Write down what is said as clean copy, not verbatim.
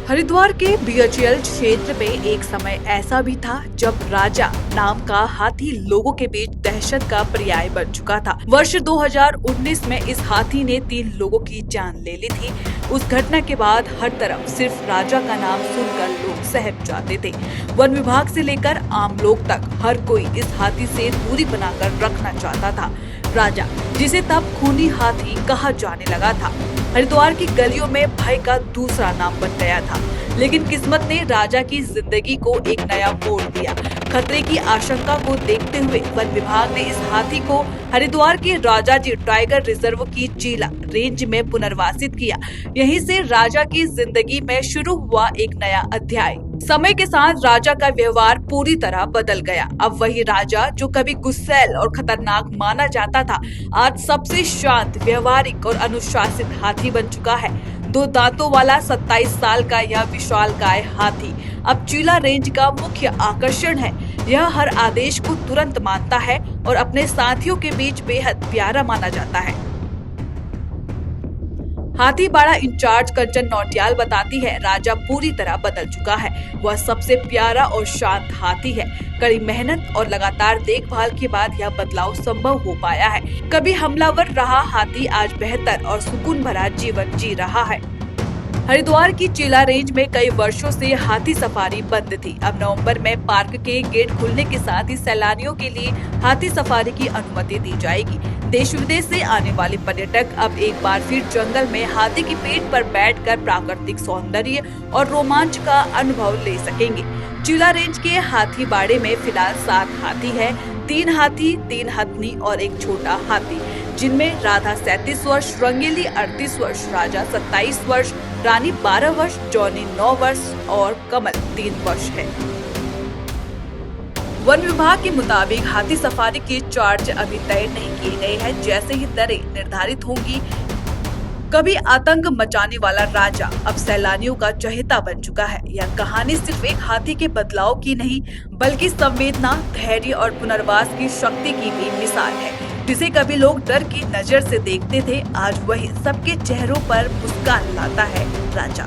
हरिद्वार के बीएचईएल क्षेत्र में एक समय ऐसा भी था जब राजा नाम का हाथी लोगों के बीच दहशत का पर्याय बन चुका था। वर्ष 2019 में इस हाथी ने 3 लोगों की जान ले ली थी। उस घटना के बाद हर तरफ सिर्फ राजा का नाम सुनकर लोग सहम जाते थे। वन विभाग से लेकर आम लोग तक हर कोई इस हाथी से दूरी बनाकर रखना चाहता था। राजा, जिसे तब खूनी हाथी कहा जाने लगा था, हरिद्वार की गलियों में भय का दूसरा नाम बन गया था। लेकिन किस्मत ने राजा की जिंदगी को एक नया मोड़ दिया। खतरे की आशंका को देखते हुए वन विभाग ने इस हाथी को हरिद्वार के राजाजी टाइगर रिजर्व की चीला रेंज में पुनर्वासित किया। यहीं से राजा की जिंदगी में शुरू हुआ एक नया अध्याय। समय के साथ राजा का व्यवहार पूरी तरह बदल गया। अब वही राजा जो कभी गुस्सैल और खतरनाक माना जाता था, आज सबसे शांत, व्यवहारिक और अनुशासित हाथी बन चुका है। 2 दांतों वाला 27 साल का यह विशालकाय हाथी अब चीला रेंज का मुख्य आकर्षण है। यह हर आदेश को तुरंत मानता है और अपने साथियों के बीच बेहद प्यारा माना जाता है। हाथीबाड़ा इंचार्ज कंचन नौटियाल बताती है, राजा पूरी तरह बदल चुका है। वह सबसे प्यारा और शांत हाथी है। कड़ी मेहनत और लगातार देखभाल के बाद यह बदलाव संभव हो पाया है। कभी हमलावर रहा हाथी आज बेहतर और सुकून भरा जीवन जी रहा है। हरिद्वार की चीला रेंज में कई वर्षों से हाथी सफारी बंद थी। अब नवंबर में पार्क के गेट खुलने के साथ ही सैलानियों के लिए हाथी सफारी की अनुमति दी जाएगी। देश विदेश से आने वाले पर्यटक अब एक बार फिर जंगल में हाथी की पीठ पर बैठकर प्राकृतिक सौंदर्य और रोमांच का अनुभव ले सकेंगे। चीला रेंज के हाथी बाड़े में फिलहाल 7 हाथी है। 3 हाथी, 3 हथनी और एक छोटा हाथी, जिनमें राधा 37 वर्ष, रंगेली 38 वर्ष, राजा 27 वर्ष, रानी 12 वर्ष, जॉनी 9 वर्ष और कमल 3 वर्ष है। वन विभाग के मुताबिक हाथी सफारी के चार्ज अभी तय नहीं किए गए हैं। जैसे ही दरें निर्धारित होंगी, कभी आतंक मचाने वाला राजा अब सैलानियों का चहेता बन चुका है। यह कहानी सिर्फ एक हाथी के बदलाव की नहीं, बल्कि संवेदना, धैर्य और पुनर्वास की शक्ति की भी मिसाल है। जिसे कभी लोग डर की नजर से देखते थे, आज वही सबके चेहरों पर मुस्कान लाता है राजा।